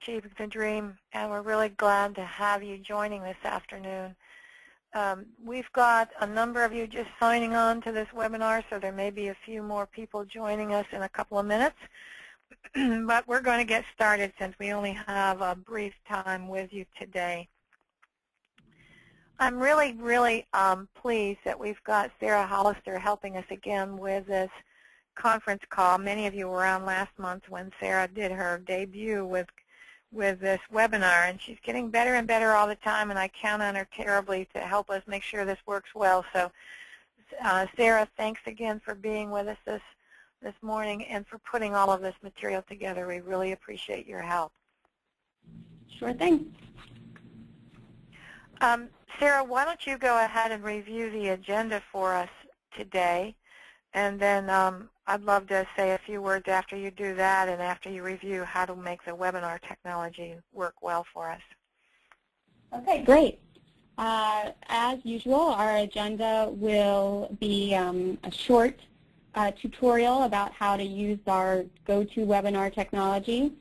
Achieving the Dream, and we're really glad to have you joining this afternoon. We've got a number of you just signing on to this webinar, so there may be a few more people joining us in a couple of minutes. But we're going to get started since we only have a brief time with you today. I'm really pleased that we've got Sarah Hollister helping us again with this conference call. Many of you were on last month when Sarah did her debut with this webinar, and she's getting better and better all the time, and I count on her terribly to help us make sure this works well. So Sarah, thanks again for being with us this morning and for putting all of this material together. We really appreciate your help. Sure thing. Sarah, why don't you go ahead and review the agenda for us today, and then I'd love to say a few words after you do that and after you review how to make the webinar technology work well for us. Okay, great. As usual, our agenda will be a short tutorial about how to use our GoToWebinar technology,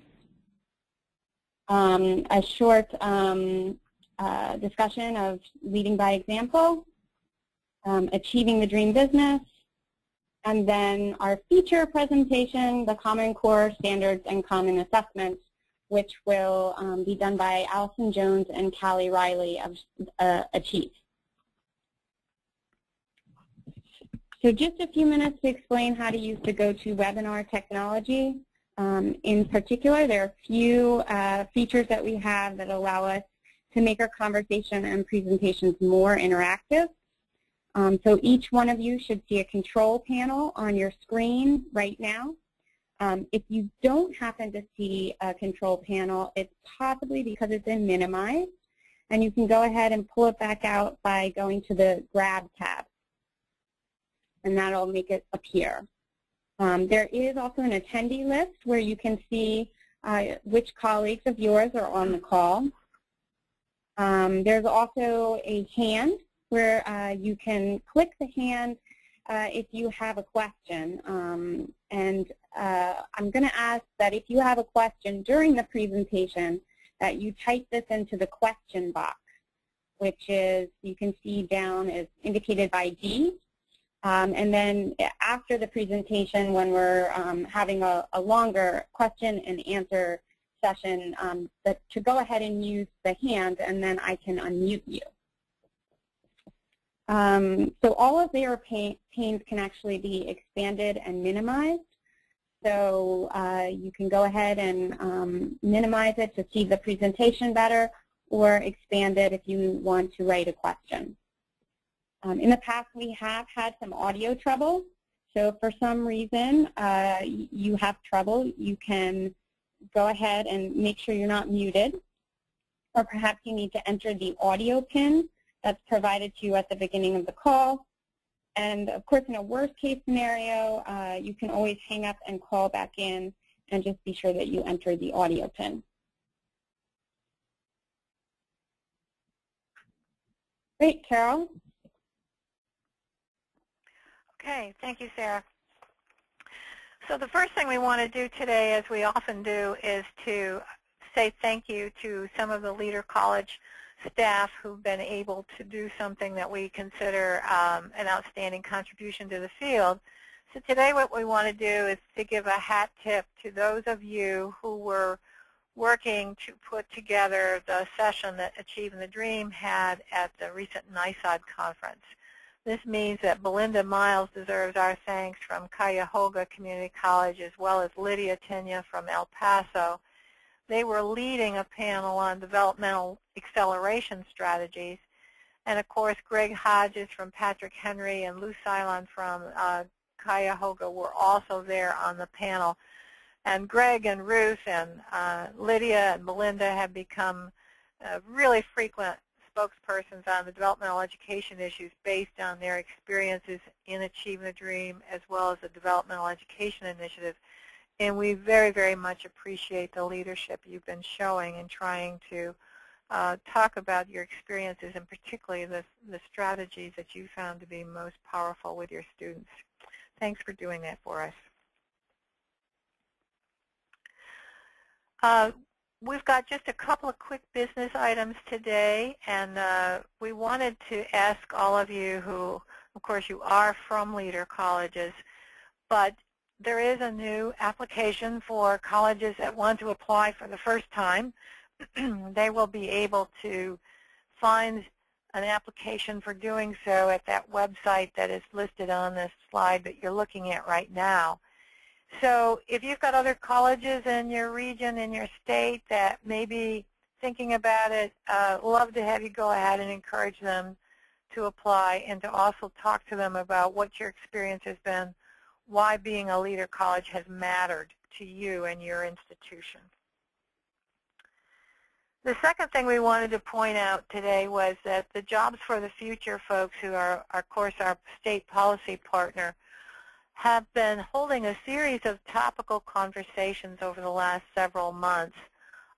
a short discussion of leading by example, achieving the dream business, and then our feature presentation, the Common Core Standards and Common Assessments, which will be done by Allison Jones and Callie Riley of Achieve. So just a few minutes to explain how to use the GoToWebinar technology. In particular, there are a few features that we have that allow us to make our conversation and presentations more interactive. So each one of you should see a control panel on your screen right now. If you don't happen to see a control panel, it's possibly because it's in minimize, and you can go ahead and pull it back out by going to the Grab tab, and that'll make it appear. There is also an attendee list where you can see which colleagues of yours are on the call. There's also a hand where you can click the hand if you have a question. I'm going to ask that if you have a question during the presentation that you type this into the question box, which is, you can see down, is indicated by D. And then after the presentation, when we're having a longer question and answer session, to go ahead and use the hand, and then I can unmute you. So all of their panes can actually be expanded and minimized. So you can go ahead and minimize it to see the presentation better, or expand it if you want to write a question. In the past, we have had some audio trouble. So if for some reason you have trouble, you can go ahead and make sure you're not muted. Or perhaps you need to enter the audio pin that's provided to you at the beginning of the call. And of course, in a worst case scenario, you can always hang up and call back in and just be sure that you enter the audio pin. Great, Carol. Okay, thank you, Sarah. So the first thing we want to do today, as we often do, is to say thank you to some of the Leader College staff who've been able to do something that we consider an outstanding contribution to the field. So today what we want to do is to give a hat tip to those of you who were working to put together the session that Achieving the Dream had at the recent NISOD conference. This means that Belinda Miles deserves our thanks from Cuyahoga Community College, as well as Lydia Tenya from El Paso. They were leading a panel on developmental acceleration strategies. And of course, Greg Hodges from Patrick Henry and Lou Silon from Cuyahoga were also there on the panel. And Greg and Ruth and Lydia and Belinda have become really frequent spokespersons on the developmental education issues based on their experiences in Achieving the Dream, as well as the Developmental Education Initiative. And we very, very much appreciate the leadership you've been showing in trying to talk about your experiences, and particularly the strategies that you found to be most powerful with your students. Thanks for doing that for us. we've got just a couple of quick business items today, and we wanted to ask all of you who, of course, you are from leader colleges, but there is a new application for colleges that want to apply for the first time. They will be able to find an application for doing so at that website that is listed on this slide that you're looking at right now. So if you've got other colleges in your region, in your state that may be thinking about it, love to have you go ahead and encourage them to apply and to also talk to them about what your experience has been, why being a leader college has mattered to you and your institution. The second thing we wanted to point out today was that the Jobs for the Future folks, who are, of course, our state policy partner, have been holding a series of topical conversations over the last several months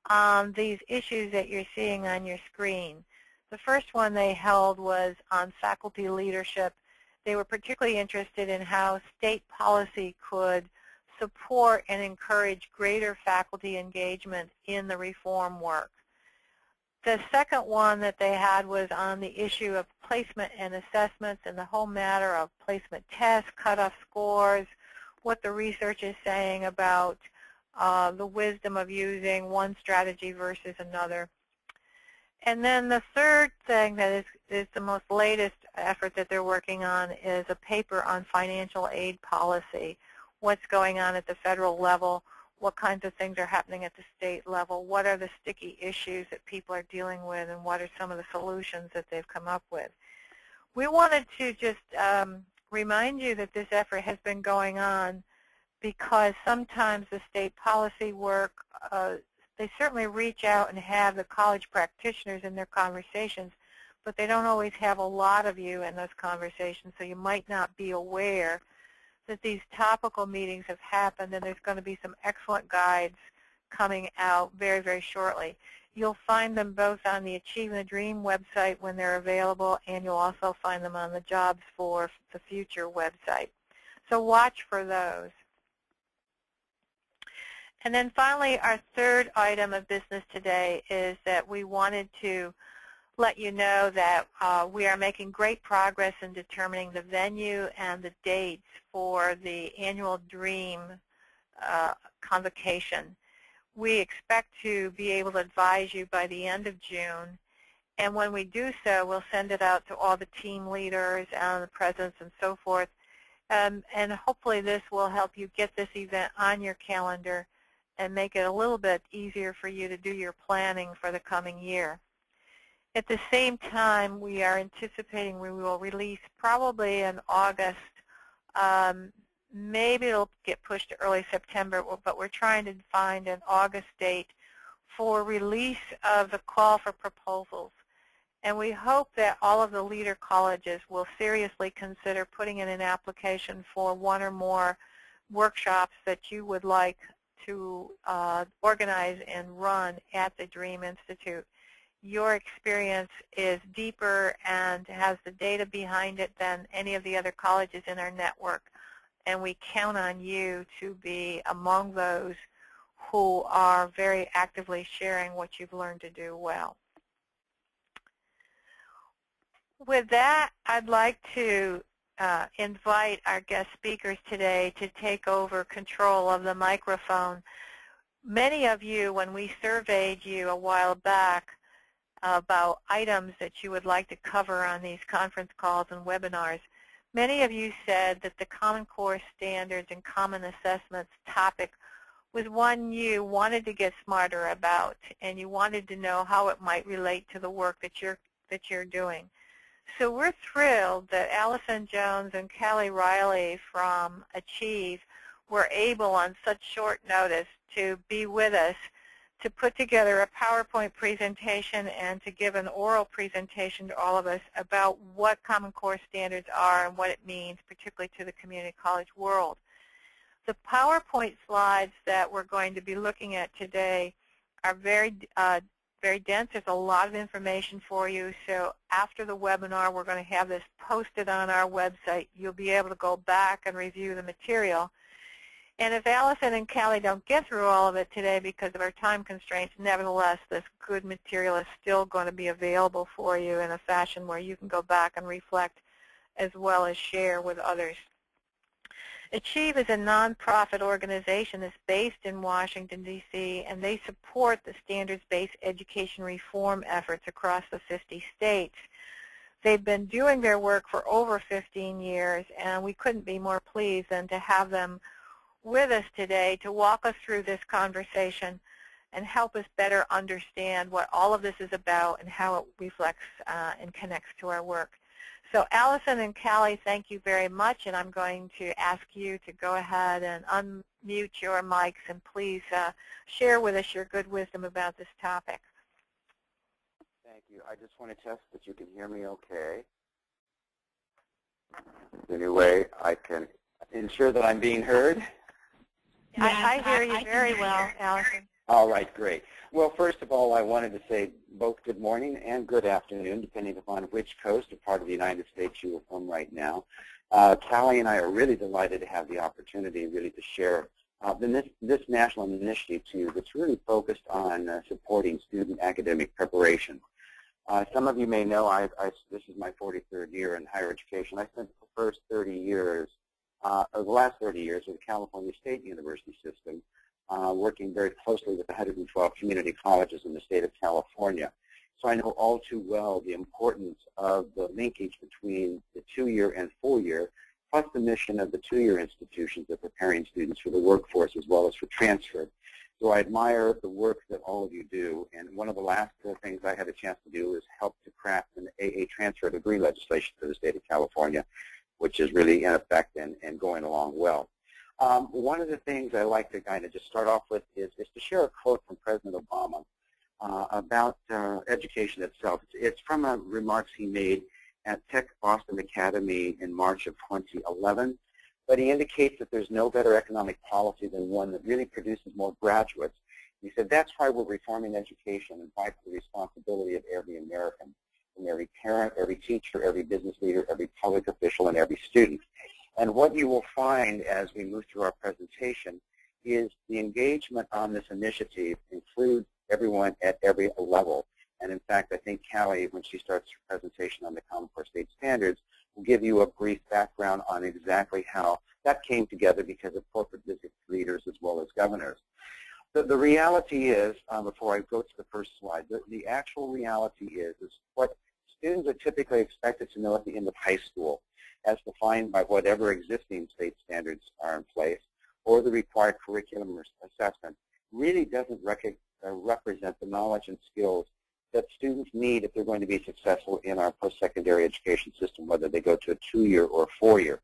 on these issues that you're seeing on your screen. The first one they held was on faculty leadership. They were particularly interested in how state policy could support and encourage greater faculty engagement in the reform work. The second one that they had was on the issue of placement and assessments and the whole matter of placement tests, cutoff scores, what the research is saying about the wisdom of using one strategy versus another. And then the third thing that is the most latest effort that they're working on is a paper on financial aid policy, what's going on at the federal level, what kinds of things are happening at the state level, what are the sticky issues that people are dealing with, and what are some of the solutions that they've come up with. We wanted to just remind you that this effort has been going on because sometimes the state policy work, they certainly reach out and have the college practitioners in their conversations, but they don't always have a lot of you in those conversations, so you might not be aware that these topical meetings have happened, and there's going to be some excellent guides coming out very, very shortly. You'll find them both on the Achieving the Dream website when they're available, and you'll also find them on the Jobs for the Future website. So watch for those. And then finally, our third item of business today is that we wanted to let you know that we are making great progress in determining the venue and the dates for the annual DREAM convocation. We expect to be able to advise you by the end of June, and when we do so, we'll send it out to all the team leaders and the presidents and so forth, and hopefully this will help you get this event on your calendar and make it a little bit easier for you to do your planning for the coming year. At the same time, we are anticipating we will release probably in August. Maybe it'll get pushed to early September, but we're trying to find an August date for release of the call for proposals. And we hope that all of the leader colleges will seriously consider putting in an application for one or more workshops that you would like to organize and run at the DREAM Institute. Your experience is deeper and has the data behind it than any of the other colleges in our network, and we count on you to be among those who are very actively sharing what you've learned to do well. With that, I'd like to invite our guest speakers today to take over control of the microphone. Many of you, when we surveyed you a while back about items that you would like to cover on these conference calls and webinars, many of you said that the Common Core Standards and Common Assessments topic was one you wanted to get smarter about, and you wanted to know how it might relate to the work that you're doing. So we're thrilled that Allison Jones and Callie Riley from Achieve were able on such short notice to be with us to put together a PowerPoint presentation and to give an oral presentation to all of us about what Common Core Standards are and what it means, particularly to the community college world. The PowerPoint slides that we're going to be looking at today are very dense. There's a lot of information for you. So after the webinar, we're going to have this posted on our website. You'll be able to go back and review the material. And if Allison and Callie don't get through all of it today because of our time constraints, nevertheless, this good material is still going to be available for you in a fashion where you can go back and reflect as well as share with others. Achieve is a nonprofit organization that's based in Washington, D.C., and they support the standards-based education reform efforts across the 50 states. They've been doing their work for over 15 years, and we couldn't be more pleased than to have them with us today to walk us through this conversation and help us better understand what all of this is about and how it reflects and connects to our work. So Allison and Callie, thank you very much, and I'm going to ask you to go ahead and unmute your mics and please share with us your good wisdom about this topic. Thank you. I just want to test that you can hear me okay. Anyway, I can ensure that I'm being heard. I hear you very well, Allison. All right, great. Well, first of all, I wanted to say both good morning and good afternoon, depending upon which coast or part of the United States you are from right now. Callie and I are really delighted to have the opportunity really to share this national initiative to you that's really focused on supporting student academic preparation. Some of you may know this is my 43rd year in higher education. I spent the first 30 years, or the last 30 years with the California State University system, working very closely with 112 community colleges in the state of California. So I know all too well the importance of the linkage between the 2-year and 4-year, plus the mission of the 2-year institutions of preparing students for the workforce as well as for transfer. So I admire the work that all of you do, and one of the last things I had a chance to do is help to craft an AA transfer degree legislation for the state of California, which is really in effect and going along well. One of the things I like to kind of just start off with is to share a quote from President Obama about education itself. It's from a remarks he made at Tech Boston Academy in March of 2011, but he indicates that there's no better economic policy than one that really produces more graduates. He said, that's why we're reforming education and fight for the responsibility of every American, from every parent, every teacher, every business leader, every public official, and every student. And what you will find as we move through our presentation is the engagement on this initiative includes everyone at every level. And in fact, I think Callie, when she starts her presentation on the Common Core State Standards, will give you a brief background on exactly how that came together because of corporate business leaders as well as governors. The reality is, before I go to the first slide, the actual reality is what students are typically expected to know at the end of high school, as defined by whatever existing state standards are in place, or the required curriculum or assessment, really doesn't represent the knowledge and skills that students need if they're going to be successful in our post-secondary education system, whether they go to a 2-year or a 4-year.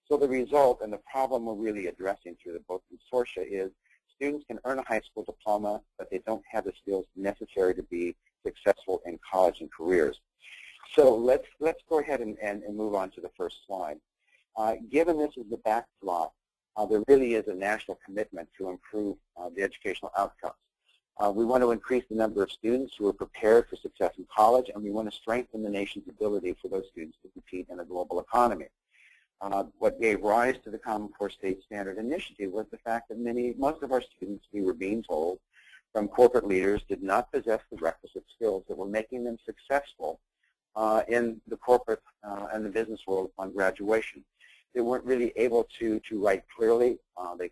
So the result and the problem we're really addressing through the book consortia is students can earn a high school diploma, but they don't have the skills necessary to be successful in college and careers. So let's go ahead and move on to the first slide. Given this is the backdrop, there really is a national commitment to improve the educational outcomes. We want to increase the number of students who are prepared for success in college, and we want to strengthen the nation's ability for those students to compete in a global economy. What gave rise to the Common Core State Standard Initiative was the fact that most of our students, we were being told from corporate leaders, did not possess the requisite skills that were making them successful in the corporate and the business world upon graduation. They weren't really able to write clearly. They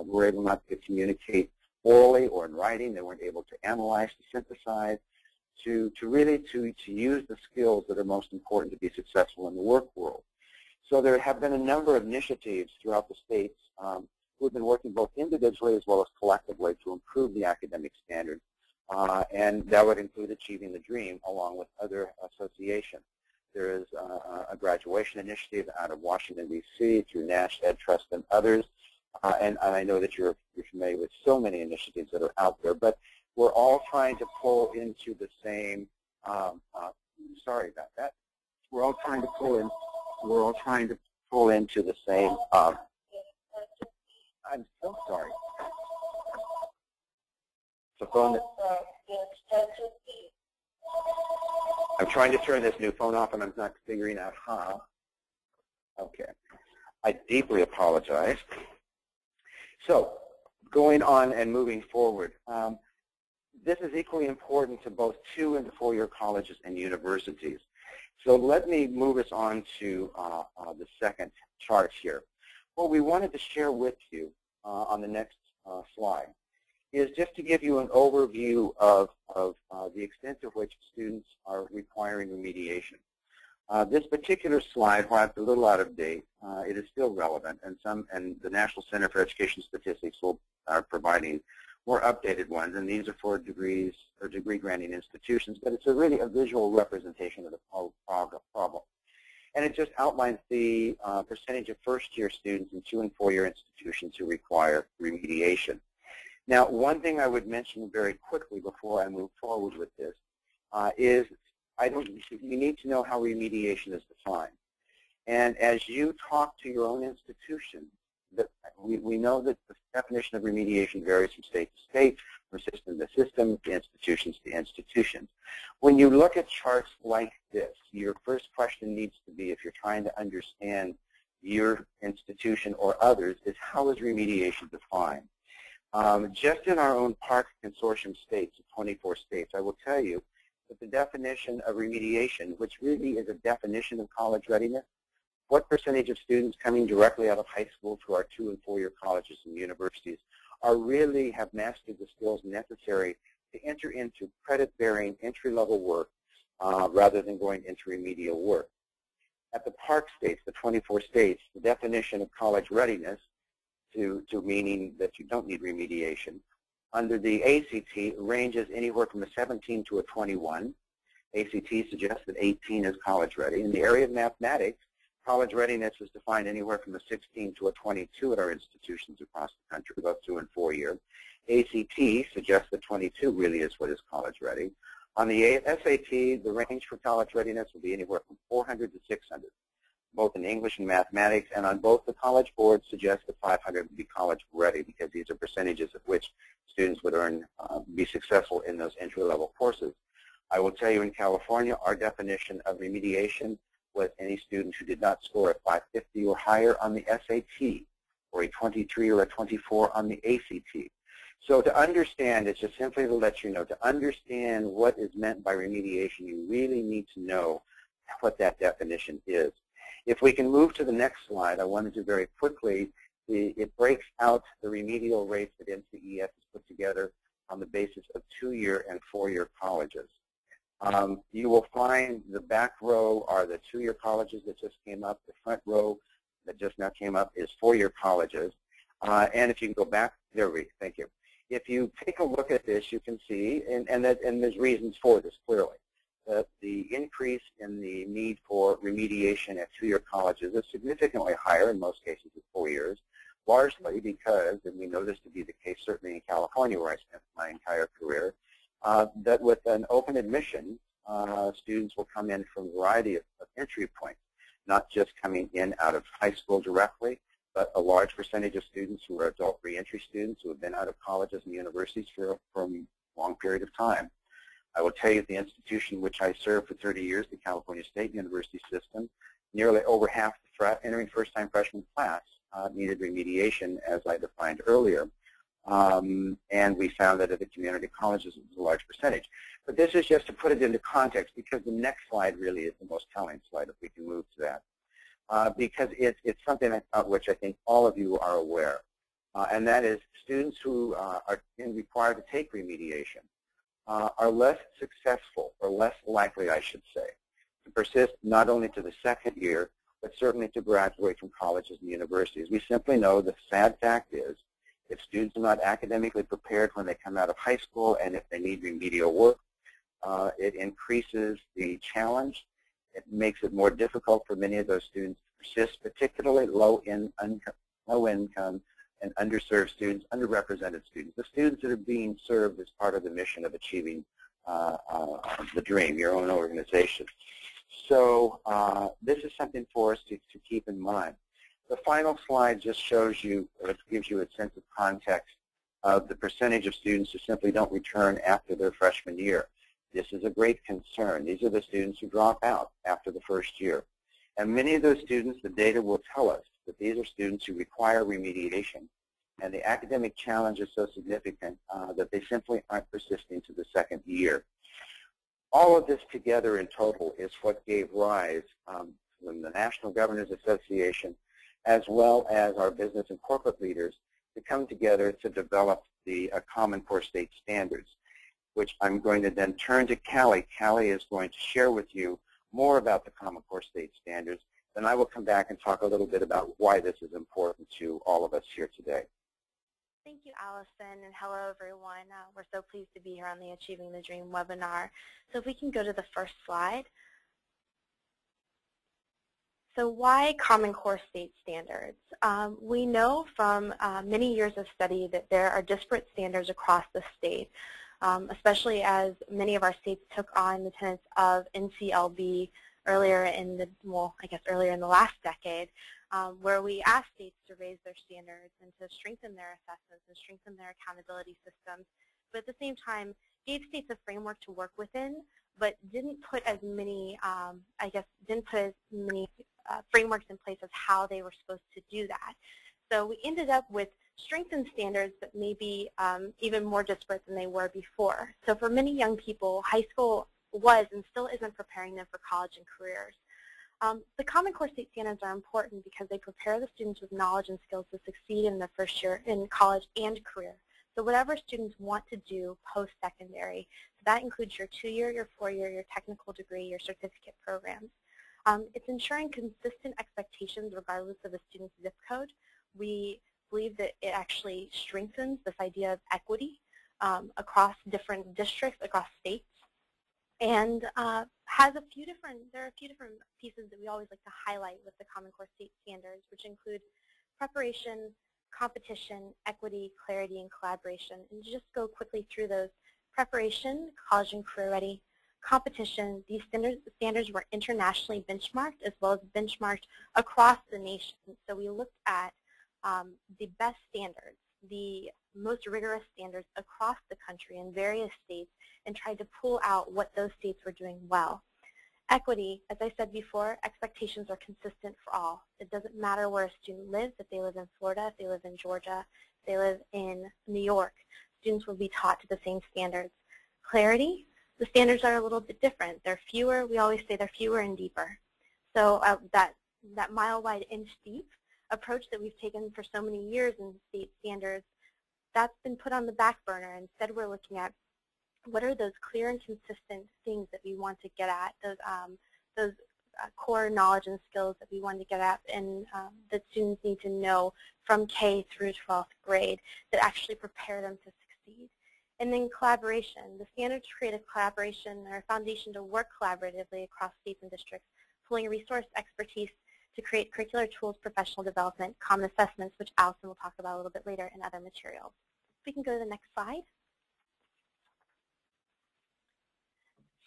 were able not to communicate orally or in writing. They weren't able to analyze, to synthesize, to really use the skills that are most important to be successful in the work world. So there have been a number of initiatives throughout the states who have been working both individually as well as collectively to improve the academic standards. And that would include Achieving the Dream along with other associations. There is a graduation initiative out of Washington, D.C. through Nash Ed Trust and others. And I know that you're familiar with so many initiatives that are out there, but we're all trying to pull into the same, sorry about that. We're all trying to pull into the same, I'm so sorry. So phone, I'm trying to turn this new phone off and I'm not figuring out how. Okay. I deeply apologize. So going on and moving forward, this is equally important to both 2- and 4-year colleges and universities. So let me move us on to the second chart here. What we wanted to share with you on the next slide is just to give you an overview of the extent to which students are requiring remediation. This particular slide, while it's a little out of date, it is still relevant, and the National Center for Education Statistics are providing more updated ones, and these are for degrees or degree-granting institutions, but it's really a visual representation of the problem. And it just outlines the percentage of first-year students in 2- and 4-year institutions who require remediation. Now, one thing I would mention very quickly before I move forward with this is you need to know how remediation is defined. And as you talk to your own institution, we know that the definition of remediation varies from state to state, from system to system, to institutions to institutions. When you look at charts like this, your first question needs to be, if you're trying to understand your institution or others, is how is remediation defined? Just in our own PARC consortium states, 24 states, I will tell you that the definition of remediation, which really is a definition of college readiness, what percentage of students coming directly out of high school to our 2- and 4-year colleges and universities really have mastered the skills necessary to enter into credit-bearing entry-level work rather than going into remedial work. At the PARC states, the 24 states, the definition of college readiness to meaning that you don't need remediation, under the ACT ranges anywhere from a 17 to a 21. ACT suggests that 18 is college ready. In the area of mathematics, college readiness is defined anywhere from a 16 to a 22 at our institutions across the country, both 2- and 4-year. ACT suggests that 22 really is what is college ready. On the SAT, the range for college readiness will be anywhere from 400 to 600, both in English and mathematics, and on both the college boards suggest that 500 would be college ready because these are percentages at which students would be successful in those entry-level courses. I will tell you in California, our definition of remediation was any student who did not score a 550 or higher on the SAT, or a 23 or a 24 on the ACT. So to understand, it's just simply to let you know, to understand what is meant by remediation, you really need to know what that definition is. If we can move to the next slide, I wanted to very quickly, it breaks out the remedial rates that NCES has put together on the basis of 2-year and 4-year colleges. You will find the back row are the 2-year colleges that just came up. The front row that just now came up is 4-year colleges. And if you can go back, thank you. If you take a look at this, you can see, and there's reasons for this clearly, that the increase in the need for remediation at 2-year colleges is significantly higher in most cases at 4 years, largely because, and we know this to be the case certainly in California where I spent my entire career, that with an open admission, students will come in from a variety of entry points, not just coming in out of high school directly, but a large percentage of students who are adult reentry students who have been out of colleges and universities for a long period of time. I will tell you the institution which I served for 30 years, the California State University system, nearly over half the entering first-time freshman class needed remediation, as I defined earlier. And we found that at the community colleges it was a large percentage. But this is just to put it into context because the next slide really is the most telling slide, if we can move to that. Because it's something about which I think all of you are aware, and that is students who are required to take remediation are less successful, or less likely, I should say, to persist not only to the second year, but certainly to graduate from colleges and universities. We simply know the sad fact is, if students are not academically prepared when they come out of high school, and if they need remedial work, it increases the challenge. It makes it more difficult for many of those students to persist, particularly low-income and underserved students, underrepresented students, the students that are being served as part of the mission of achieving the dream, your own organization. So this is something for us to keep in mind. The final slide just shows you, or it gives you a sense of context of the percentage of students who simply don't return after their freshman year. This is a great concern. These are the students who drop out after the first year. And many of those students, the data will tell us that these are students who require remediation and the academic challenge is so significant that they simply aren't persisting to the second year. All of this together in total is what gave rise from the National Governors Association as well as our business and corporate leaders to come together to develop the Common Core State Standards, which I'm going to then turn to Callie. Callie is going to share with you more about the Common Core State Standards. Then I will come back and talk a little bit about why this is important to all of us here today. Thank you, Allison, and hello, everyone. We're so pleased to be here on the Achieving the Dream webinar. So if we can go to the first slide. So why Common Core State Standards? We know from many years of study that there are disparate standards across the state, especially as many of our states took on the tenets of NCLB earlier in the, earlier in the last decade, where we asked states to raise their standards and to strengthen their assessments and strengthen their accountability systems, but at the same time gave states a framework to work within, but didn't put as many, frameworks in place as how they were supposed to do that. So we ended up with strengthened standards that may be even more disparate than they were before. So for many young people, high school was and still isn't preparing them for college and careers. The Common Core State Standards are important because they prepare the students with knowledge and skills to succeed in their first year in college and career. So whatever students want to do post-secondary, so that includes your 2-year, your 4-year, your technical degree, your certificate programs. It's ensuring consistent expectations regardless of a student's zip code. We believe that it actually strengthens this idea of equity across different districts, across states, and has there are a few different pieces that we always like to highlight with the Common Core State Standards, which include preparation, competition, equity, clarity, and collaboration. And to just go quickly through those: preparation, college and career ready; competition, these standards were internationally benchmarked as well as benchmarked across the nation. So we looked at the best standards, the most rigorous standards across the country in various states, and tried to pull out what those states were doing well. Equity, as I said before, expectations are consistent for all. It doesn't matter where a student lives, if they live in Florida, if they live in Georgia, if they live in New York, students will be taught to the same standards. Clarity, the standards are a little bit different. They're fewer, we always say they're fewer and deeper. So that mile wide, inch deep approach that we've taken for so many years in state standards, that's been put on the back burner. Instead, we're looking at what are those clear and consistent things that we want to get at, those core knowledge and skills that we want to get at, and that students need to know from K through 12th grade that actually prepare them to succeed. And then collaboration. The standards create a collaboration or a foundation to work collaboratively across states and districts, pulling resource expertise to create curricular tools, professional development, common assessments, which Allison will talk about a little bit later, and other materials. If we can go to the next slide.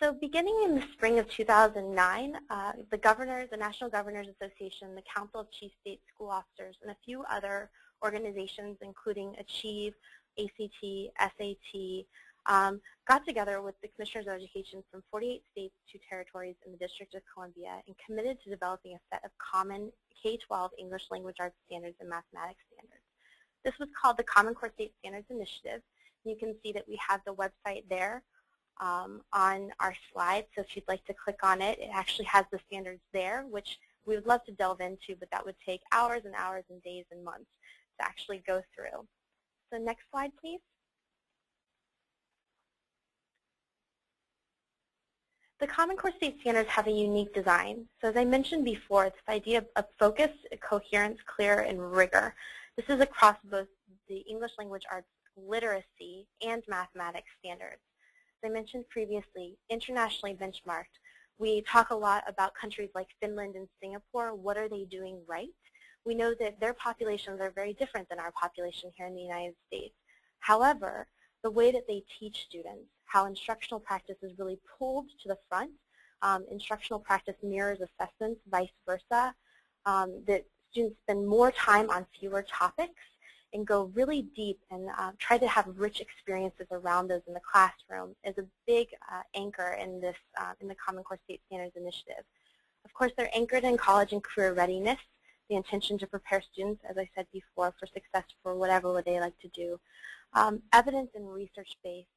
So beginning in the spring of 2009, the National Governors Association, the Council of Chief State School Officers, and a few other organizations, including Achieve, ACT, SAT, got together with the Commissioners of Education from 48 states, 2 territories in the District of Columbia, and committed to developing a set of common K-12 English language arts standards and mathematics standards. This was called the Common Core State Standards Initiative. You can see that we have the website there on our slide, so if you'd like to click on it, it actually has the standards there, which we would love to delve into, but that would take hours and hours and days and months to actually go through. So next slide, please. The Common Core State Standards have a unique design. So as I mentioned before, it's the idea of focus, coherence, clear, and rigor. This is across both the English language arts literacy and mathematics standards. As I mentioned previously, internationally benchmarked. We talk a lot about countries like Finland and Singapore. What are they doing right? We know that their populations are very different than our population here in the United States. However, the way that they teach students, how instructional practice is really pulled to the front, instructional practice mirrors assessments, vice versa, that students spend more time on fewer topics and go really deep and try to have rich experiences around those in the classroom is a big anchor in this in the Common Core State Standards Initiative. Of course, they're anchored in college and career readiness. the intention to prepare students, as I said before, for success for whatever they like to do. Evidence and research-based.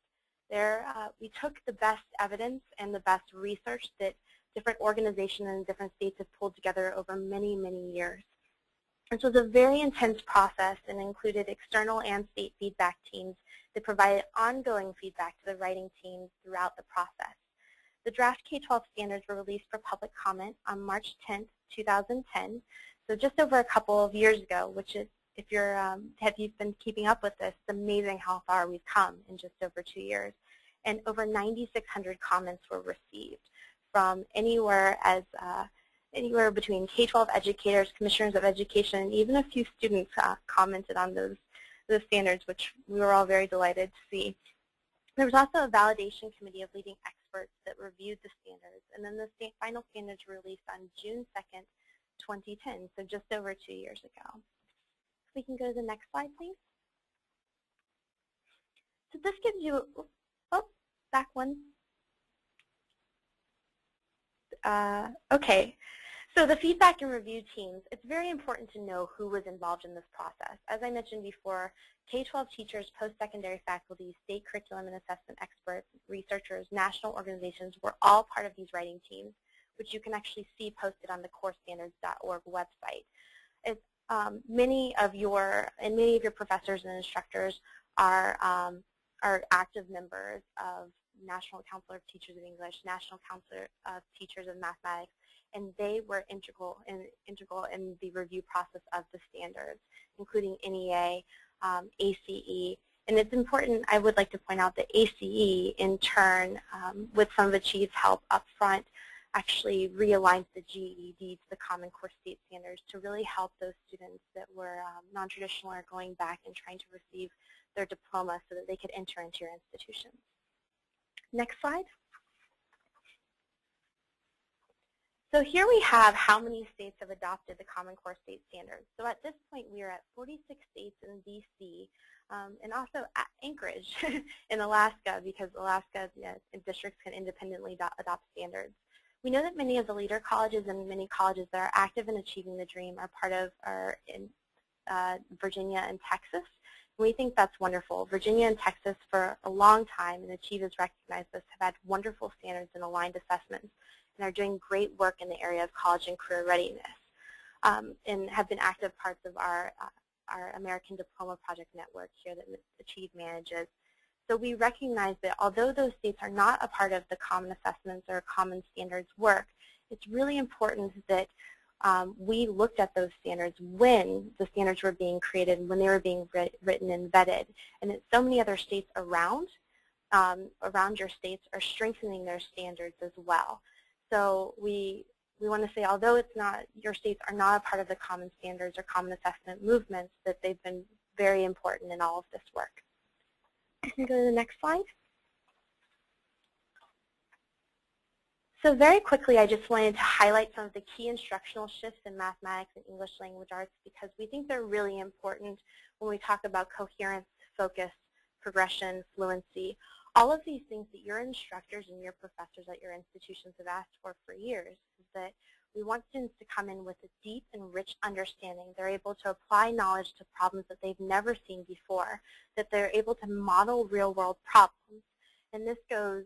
We took the best evidence and the best research that different organizations in different states have pulled together over many, many years. And so it was a very intense process and included external and state feedback teams that provided ongoing feedback to the writing teams throughout the process. The draft K-12 standards were released for public comment on March 10th, 2010, so just over a couple of years ago, which is, if you've been keeping up with this, it's amazing how far we've come in just over 2 years. And over 9,600 comments were received from anywhere between K-12 educators, commissioners of education, and even a few students commented on those standards, which we were all very delighted to see. There was also a validation committee of leading experts that reviewed the standards, and then the final standards were released on June 2nd, 2010, so just over 2 years ago. We can go to the next slide, please. So this gives you, back one. Okay, so the feedback and review teams, it's very important to know who was involved in this process. As I mentioned before, K-12 teachers, post-secondary faculty, state curriculum and assessment experts, researchers, national organizations were all part of these writing teams, which you can actually see posted on the corestandards.org website. Many of your professors and instructors are active members of National Council of Teachers of English, National Council of Teachers of Mathematics, and they were integral in the review process of the standards, including NEA, ACE, and it's important, I would like to point out that ACE, in turn, with some of Achieve's help up front, actually realigns the GED to the Common Core State Standards to really help those students that were non-traditional or going back and trying to receive their diploma so that they could enter into your institution. Next slide. So here we have how many states have adopted the Common Core State Standards. So at this point, we are at 46 states in DC, and also at Anchorage in Alaska, because Alaska districts can independently adopt standards. We know that many of the leader colleges and many colleges that are active in achieving the dream are in Virginia and Texas. We think that's wonderful. Virginia and Texas, for a long time, and Achieve has recognized this, have had wonderful standards and aligned assessments, and are doing great work in the area of college and career readiness, and have been active parts of our American Diploma Project Network here that Achieve manages. So we recognize that although those states are not a part of the common assessments or common standards work, it's really important that we looked at those standards when the standards were being created, when they were being written and vetted, and that so many other states around your states are strengthening their standards as well. So we want to say, although it's not, your states are not a part of the common standards or common assessment movements, that they've been very important in all of this work. You can go to the next slide. So very quickly, I just wanted to highlight some of the key instructional shifts in mathematics and English language arts, because we think they're really important when we talk about coherence, focus, progression, fluency. All of these things that your instructors and your professors at your institutions have asked for years is that we want students to come in with a deep and rich understanding. They're able to apply knowledge to problems that they've never seen before, that they're able to model real-world problems. And this goes,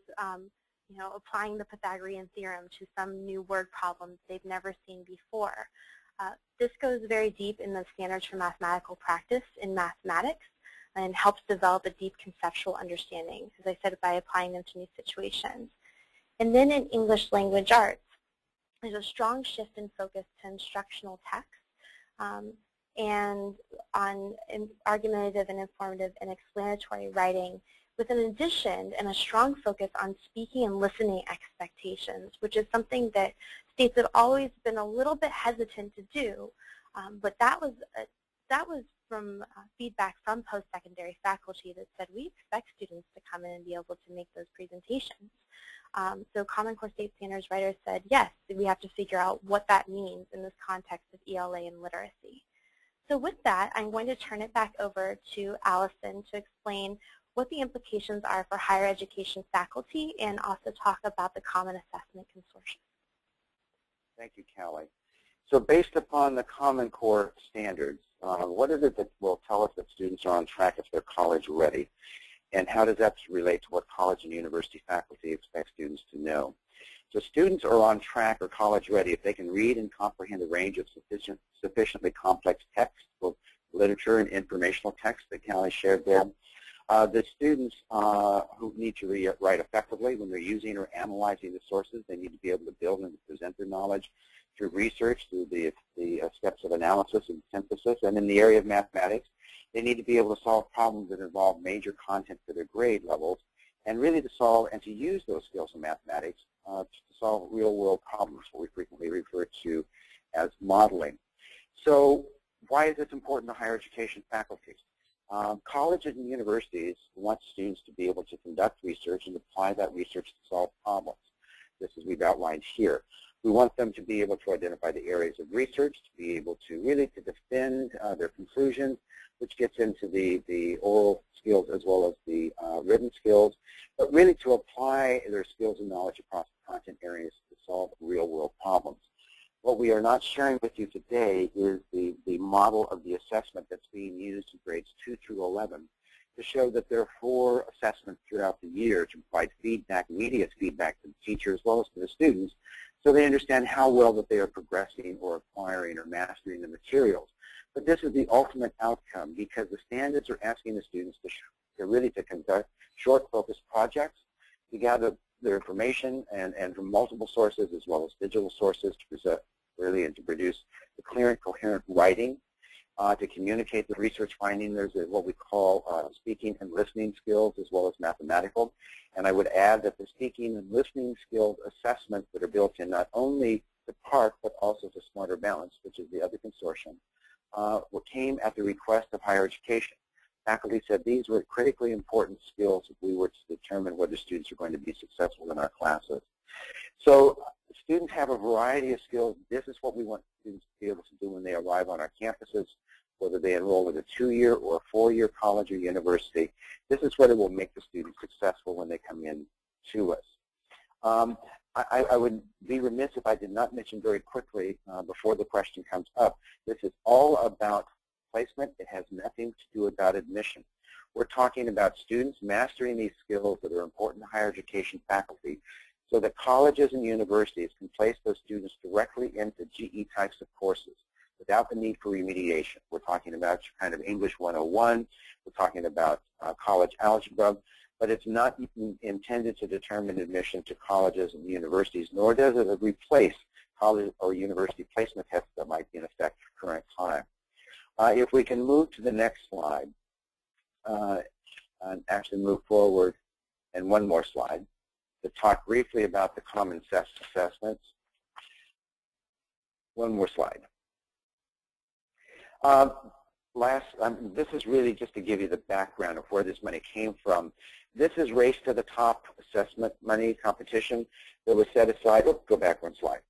applying the Pythagorean theorem to some new word problems they've never seen before. This goes very deep in the standards for mathematical practice in mathematics and helps develop a deep conceptual understanding, as I said, by applying them to new situations. And then in English language arts, there's a strong shift in focus to instructional text and on argumentative and informative and explanatory writing, with an addition and a strong focus on speaking and listening expectations, which is something that states have always been a little bit hesitant to do, but that was from feedback from post-secondary faculty that said we expect students to come in and be able to make those presentations. So Common Core State Standards writers said, yes, we have to figure out what that means in this context of ELA and literacy. So with that, I'm going to turn it back over to Allison to explain what the implications are for higher education faculty and also talk about the Common Assessment Consortium. Thank you, Callie. So based upon the Common Core standards, what is it that will tell us that students are on track if they're college ready? And how does that relate to what college and university faculty expect students to know? So students are on track or college ready if they can read and comprehend a range of sufficiently complex text, both literature and informational text that Callie shared there. The students who need to write effectively when they're using or analyzing the sources, they need to be able to build and present their knowledge through research, through the steps of analysis and synthesis. And in the area of mathematics, they need to be able to solve problems that involve major content for their grade levels, and really to solve and to use those skills in mathematics to solve real-world problems, what we frequently refer to as modeling. So why is this important to higher education faculty? Colleges and universities want students to be able to conduct research and apply that research to solve problems. This is we've outlined here. We want them to be able to identify the areas of research, to be able to really to defend their conclusions, which gets into the oral skills as well as the written skills, but really to apply their skills and knowledge across content areas to solve real-world problems. What we are not sharing with you today is the model of the assessment that's being used in grades 2 through 11 to show that there are 4 assessments throughout the year to provide feedback, immediate feedback to the teacher as well as to the students, so they understand how well that they are progressing or acquiring or mastering the materials. But this is the ultimate outcome because the standards are asking the students to really to conduct short, focused projects, to gather their information and from multiple sources as well as digital sources to present really and to produce the clear and coherent writing, to communicate the research findings. There's what we call speaking and listening skills as well as mathematical. And I would add that the speaking and listening skills assessments that are built in not only to PARC but also to Smarter Balance, which is the other consortium, came at the request of higher education. Faculty said these were critically important skills if we were to determine whether students are going to be successful in our classes. So students have a variety of skills. This is what we want students to be able to do when they arrive on our campuses, whether they enroll in a 2-year or a 4-year college or university. This is what it will make the students successful when they come in to us. I would be remiss if I did not mention very quickly before the question comes up, this is all about placement. It has nothing to do about admission. We're talking about students mastering these skills that are important to higher education faculty so that colleges and universities can place those students directly into GE types of courses without the need for remediation. We're talking about kind of English 101. We're talking about college algebra. But it's not intended to determine admission to colleges and universities, nor does it replace college or university placement tests that might be in effect at the current time. If we can move to the next slide, and actually move forward, and one more slide, to talk briefly about the common assessments. One more slide. This is really just to give you the background of where this money came from. This is Race to the Top assessment money competition that was set aside. Oh, go back one slide.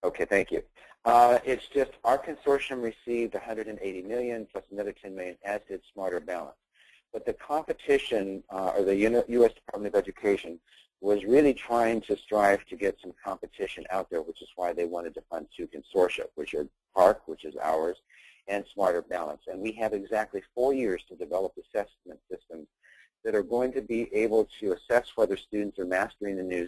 Okay, thank you. It's just our consortium received $180 million plus another $10 million, as did Smarter Balance. But the competition, or the U.S. Department of Education, was really trying to strive to get some competition out there, which is why they wanted to fund 2 consortia, which are PARC, which is ours, and Smarter Balance. And we have exactly 4 years to develop assessment systems that are going to be able to assess whether students are mastering the new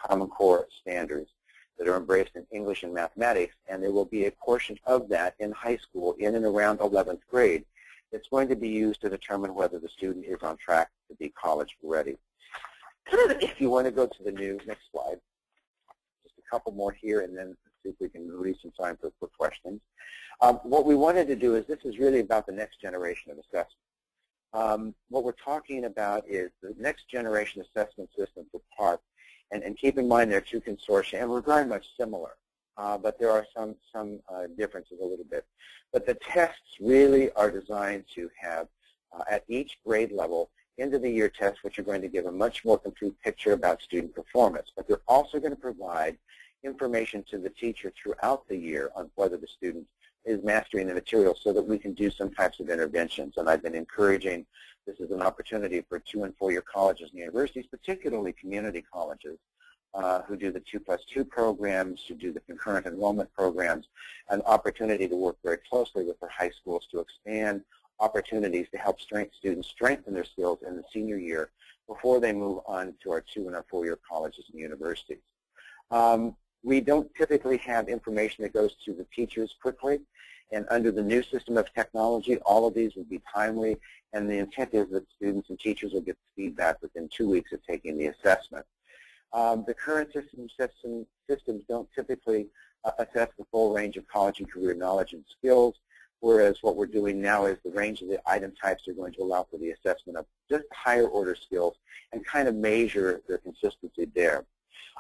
Common Core standards that are embraced in English and mathematics, and there will be a portion of that in high school in and around 11th grade that's going to be used to determine whether the student is on track to be college ready. If you want to go to the next slide, just a couple more here, and then see if we can release some time for questions. What we wanted to do is this is really about the next generation of assessment. What we're talking about is the next generation assessment system for PARC, and keep in mind there are 2 consortia, and we're very much similar, but there are some differences a little bit. But the tests really are designed to have, at each grade level, end-of-the-year tests, which are going to give a much more complete picture about student performance. But they're also going to provide information to the teacher throughout the year on whether the student is mastering the material so that we can do some types of interventions. And I've been encouraging, this is an opportunity for 2- and 4-year colleges and universities, particularly community colleges, who do the 2+2 programs, who do the concurrent enrollment programs, an opportunity to work very closely with their high schools to expand opportunities to help students strengthen their skills in the senior year before they move on to our 2- and our 4-year colleges and universities. We don't typically have information that goes to the teachers quickly, and under the new system of technology, all of these will be timely, and the intent is that students and teachers will get feedback within 2 weeks of taking the assessment. The current systems don't typically assess the full range of college and career knowledge and skills, whereas what we're doing now is the range of the item types are going to allow for the assessment of just higher order skills and kind of measure their consistency there.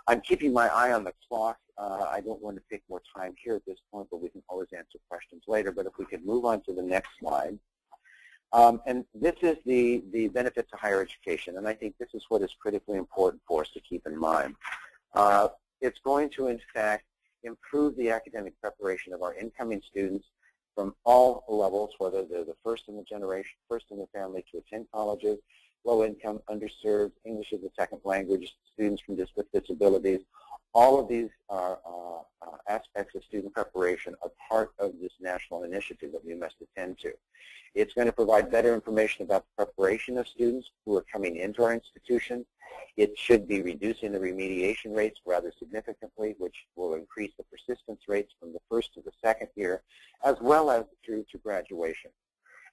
I'm keeping my eye on the clock. I don't want to take more time here at this point, but we can always answer questions later. But if we could move on to the next slide. And this is the benefit to higher education, and I think this is what is critically important for us to keep in mind. It's going to, in fact, improve the academic preparation of our incoming students from all levels, whether they're the first in the generation, first in the family to attend colleges, low income, underserved, English as a second language, students with disabilities. All of these are aspects of student preparation are part of this national initiative that we must attend to. It's going to provide better information about the preparation of students who are coming into our institution. It should be reducing the remediation rates rather significantly, which will increase the persistence rates from the first to the second year, as well as through to graduation.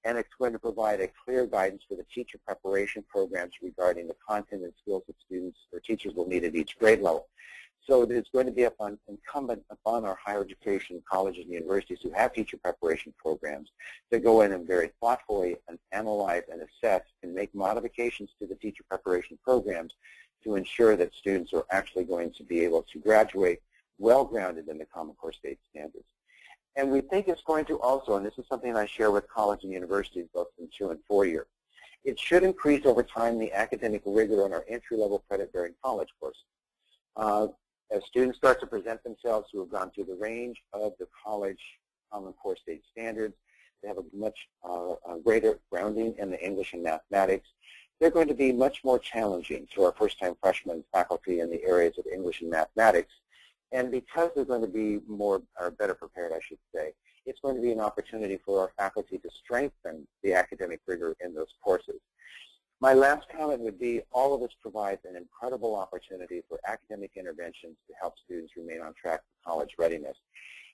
And it's going to provide a clear guidance for the teacher preparation programs regarding the content and skills that students or teachers will need at each grade level. So it's going to be incumbent upon our higher education colleges and universities who have teacher preparation programs to go in and very thoughtfully and analyze and assess and make modifications to the teacher preparation programs to ensure that students are actually going to be able to graduate well-grounded in the Common Core state standards. And we think it's going to also, and this is something I share with colleges and universities both in 2- and 4-year, it should increase over time the academic rigor on our entry-level credit-bearing college courses. As students start to present themselves who have gone through the range of the college Common Core state standards, they have a much greater grounding in the English and mathematics. They're going to be much more challenging to our first-time freshmen faculty in the areas of English and mathematics. And because they're going to be more, or better prepared, I should say, it's going to be an opportunity for our faculty to strengthen the academic rigor in those courses. My last comment would be all of this provides an incredible opportunity for academic interventions to help students remain on track for college readiness.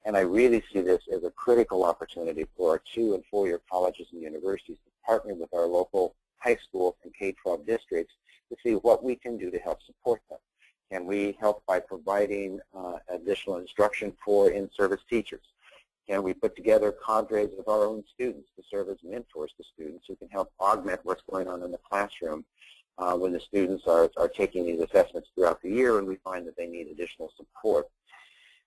And I really see this as a critical opportunity for our 2- and 4-year colleges and universities to partner with our local high schools and K-12 districts to see what we can do to help support them. Can we help by providing additional instruction for in-service teachers? Can we put together cadres of our own students to serve as mentors to students who can help augment what's going on in the classroom when the students are taking these assessments throughout the year and we find that they need additional support?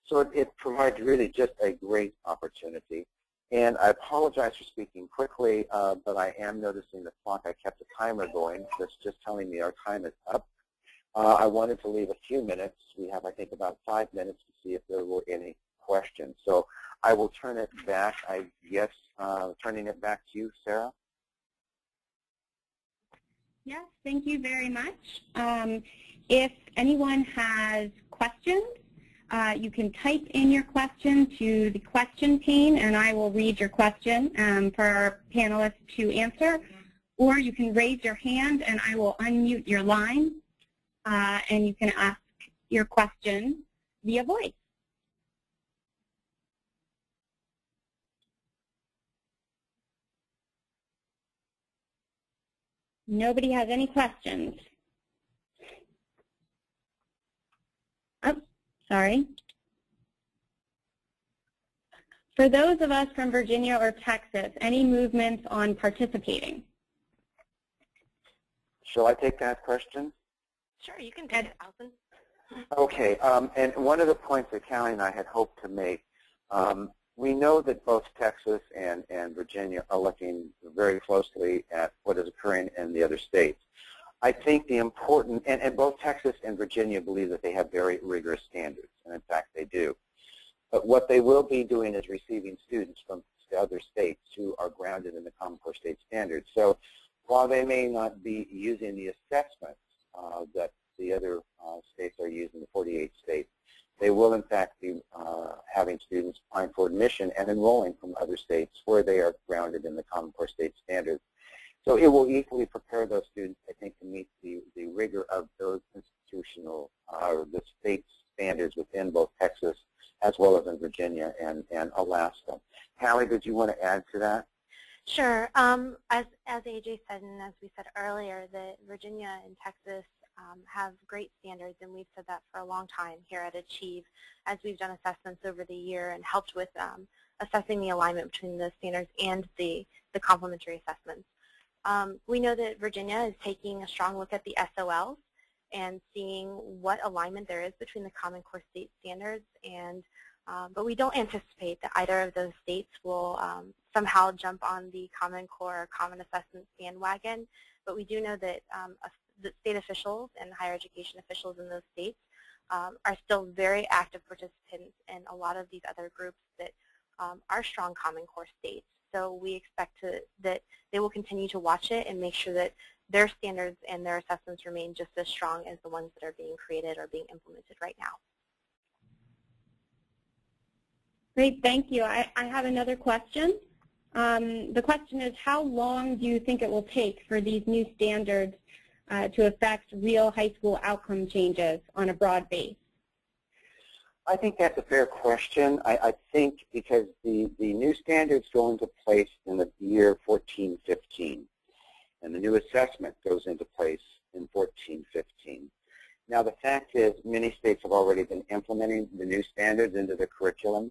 So it provides really just a great opportunity. And I apologize for speaking quickly, but I am noticing the clock. I kept a timer going that's just telling me our time is up. I wanted to leave a few minutes. We have, I think, about 5 minutes to see if there were any questions. So I will turn it back, I guess, turning it back to you, Sarah. Yes, thank you very much. If anyone has questions, you can type in your question to the question pane, and I will read your question for our panelists to answer. Or you can raise your hand, and I will unmute your line, and you can ask your question via voice. Nobody has any questions. Oh, sorry. For those of us from Virginia or Texas, any movements on participating? Shall I take that question? Sure, you can take it, Allison. Okay, and one of the points that Callie and I had hoped to make, we know that both Texas and Virginia are looking very closely at what is occurring in the other states. I think the important, and both Texas and Virginia believe that they have very rigorous standards, and in fact they do. But what they will be doing is receiving students from other states who are grounded in the Common Core state standards. So while they may not be using the assessments that the other states are using, the 48 states. They will, in fact, be having students applying for admission and enrolling from other states where they are grounded in the Common Core state standards. So it will equally prepare those students, I think, to meet the rigor of those institutional or the state standards within both Texas as well as in Virginia and Alaska. Hallie, did you want to add to that? Sure. As AJ said, and as we said earlier, that Virginia and Texas have great standards, and we've said that for a long time here at Achieve, as we've done assessments over the year and helped with assessing the alignment between the standards and the complementary assessments. We know that Virginia is taking a strong look at the SOLs and seeing what alignment there is between the Common Core state standards, and but we don't anticipate that either of those states will somehow jump on the Common Core or Common Assessment bandwagon. But we do know that the state officials and higher education officials in those states are still very active participants in a lot of these other groups that are strong Common Core states. So we expect that they will continue to watch it and make sure that their standards and their assessments remain just as strong as the ones that are being created or being implemented right now. Great, thank you. I have another question. The question is, how long do you think it will take for these new standards to affect real high school outcome changes on a broad base? I think that's a fair question. I think because the new standards go into place in the year 14-15, and the new assessment goes into place in 14-15. Now, the fact is many states have already been implementing the new standards into the curriculum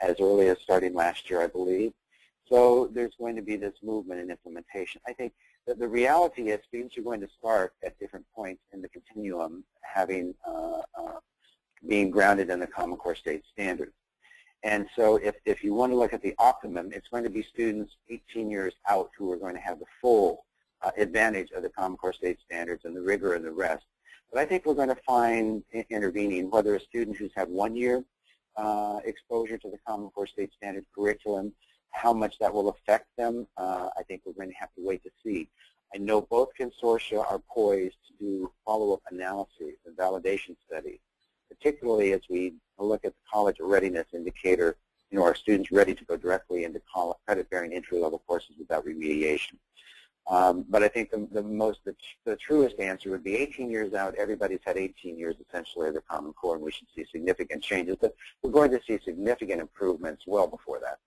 as early as starting last year, I believe. So there's going to be this movement in implementation. I think that the reality is students are going to start at different points in the continuum having being grounded in the Common Core state standards. And so if you want to look at the optimum, it's going to be students 18 years out who are going to have the full advantage of the Common Core state standards and the rigor and the rest. But I think we're going to find intervening, whether a student who's had 1 year exposure to the Common Core state standard curriculum, how much that will affect them, I think we're going to have to wait to see. I know both consortia are poised to do follow-up analyses and validation studies, particularly as we look at the college readiness indicator, are students ready to go directly into credit-bearing entry-level courses without remediation? But I think the truest answer would be 18 years out. Everybody's had 18 years essentially of the Common Core, and we should see significant changes. But we're going to see significant improvements well before that.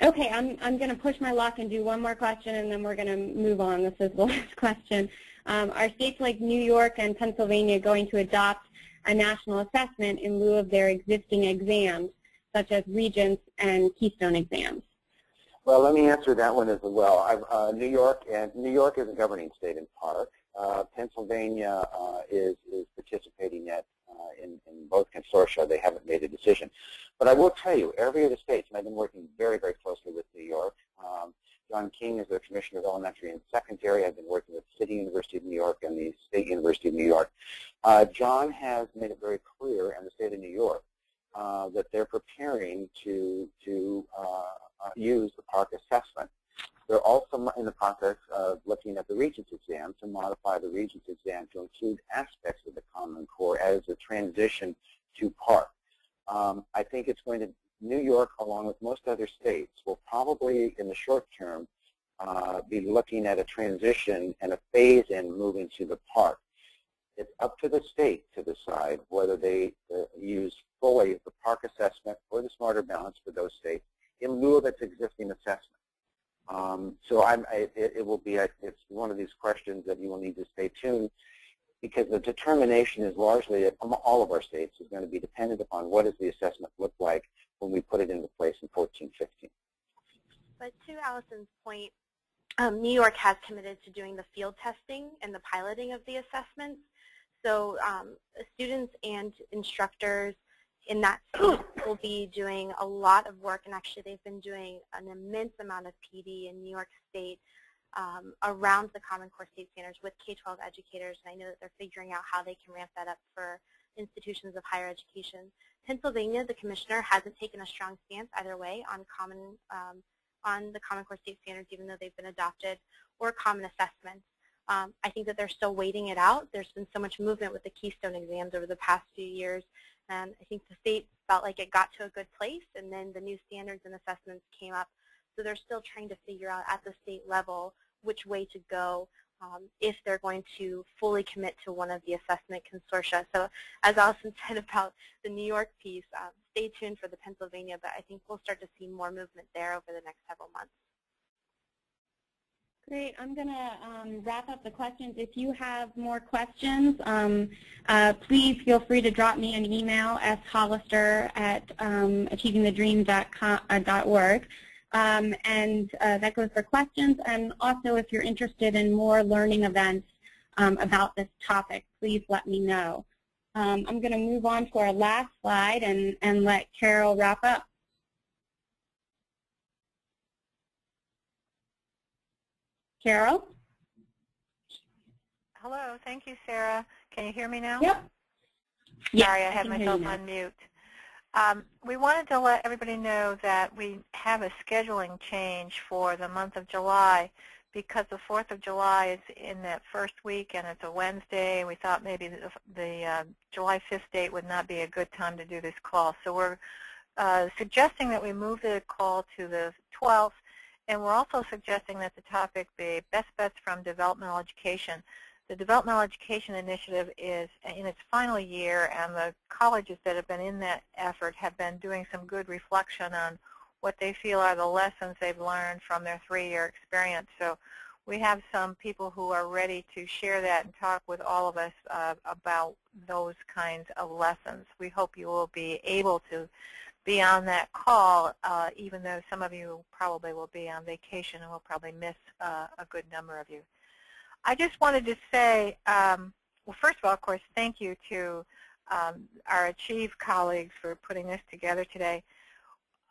Okay, I'm going to push my luck and do one more question, and then we're going to move on. This is the last question. Are states like New York and Pennsylvania going to adopt a national assessment in lieu of their existing exams, such as Regents and Keystone exams? Well, let me answer that one as well. New York is a governing state in part. Pennsylvania is participating yet in both consortia. They haven't made a decision. But I will tell you, every of the states, and I've been working very, very closely with New York. John King is the Commissioner of Elementary and Secondary. I've been working with the City University of New York and the State University of New York. John has made it very clear, and the State of New York, that they're preparing to use the PARCC assessment. They're also in the process of looking at the Regents exam to modify the Regents exam to include aspects of the Common Core as a transition to PARCC. I think it's going to, New York, along with most other states, will probably, in the short term, be looking at a transition and a phase-in moving to the PARCC. It's up to the state to decide whether they use fully the PARCC assessment or the Smarter Balance for those states in lieu of its existing assessment. So it will be, it's one of these questions that you will need to stay tuned, because the determination is largely, from all of our states, is going to be dependent upon what does the assessment look like when we put it into place in 14-15. But to Allison's point, New York has committed to doing the field testing and the piloting of the assessments. So students and instructors in that state will be doing a lot of work, and actually they've been doing an immense amount of PD in New York State around the Common Core state standards with K-12 educators, and I know that they're figuring out how they can ramp that up for institutions of higher education. Pennsylvania, the commissioner, hasn't taken a strong stance either way on the Common Core state standards, even though they've been adopted. or common assessments. I think that they're still waiting it out. There's been so much movement with the Keystone exams over the past few years, and I think the state felt like it got to a good place, and then the new standards and assessments came up. So they're still trying to figure out at the state level which way to go if they're going to fully commit to one of the assessment consortia. So as Allison said about the New York piece, stay tuned for the Pennsylvania, but I think we'll start to see more movement there over the next several months. Great. I'm going to wrap up the questions. If you have more questions, please feel free to drop me an email, shollister@achievingthedream.org. And that goes for questions. And also, if you're interested in more learning events about this topic, please let me know. I'm going to move on to our last slide and let Carol wrap up. Carol? Hello. Thank you, Sarah. Can you hear me now? Yep. Sorry, I had myself on mute. We wanted to let everybody know that we have a scheduling change for the month of July because the 4th of July is in that first week and it's a Wednesday. We thought maybe the July 5th date would not be a good time to do this call. So we're suggesting that we move the call to the 12th, and we're also suggesting that the topic be Best Bets from Developmental Education. The Developmental Education Initiative is in its final year, and the colleges that have been in that effort have been doing some good reflection on what they feel are the lessons they've learned from their 3-year experience. So we have some people who are ready to share that and talk with all of us about those kinds of lessons. We hope you will be able to be on that call, even though some of you probably will be on vacation and will probably miss a good number of you. I just wanted to say, well, first of all, of course, thank you to our Achieve colleagues for putting this together today.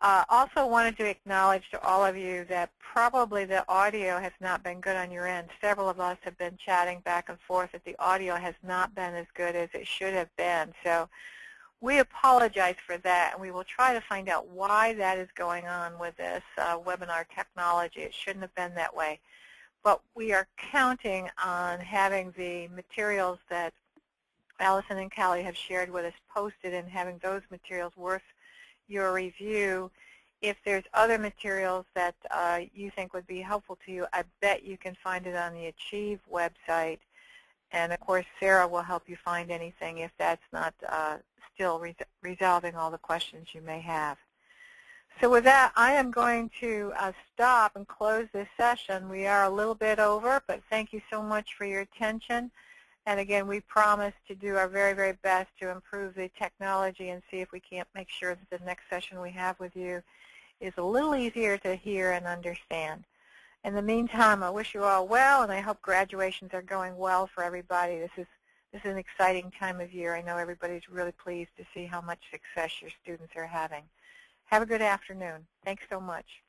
Also wanted to acknowledge to all of you that probably the audio has not been good on your end. Several of us have been chatting back and forth that the audio has not been as good as it should have been. So we apologize for that, and we will try to find out why that is going on with this webinar technology. It shouldn't have been that way. But we are counting on having the materials that Allison and Callie have shared with us posted and having those materials worth your review. If there's other materials that you think would be helpful to you, I bet you can find it on the Achieve website. And, of course, Sarah will help you find anything if that's not still resolving all the questions you may have. So with that, I am going to stop and close this session. We are a little bit over, but thank you so much for your attention. And again, we promise to do our very, very best to improve the technology and see if we can't make sure that the next session we have with you is a little easier to hear and understand. In the meantime, I wish you all well, and I hope graduations are going well for everybody. This is an exciting time of year. I know everybody's really pleased to see how much success your students are having. Have a good afternoon. Thanks so much.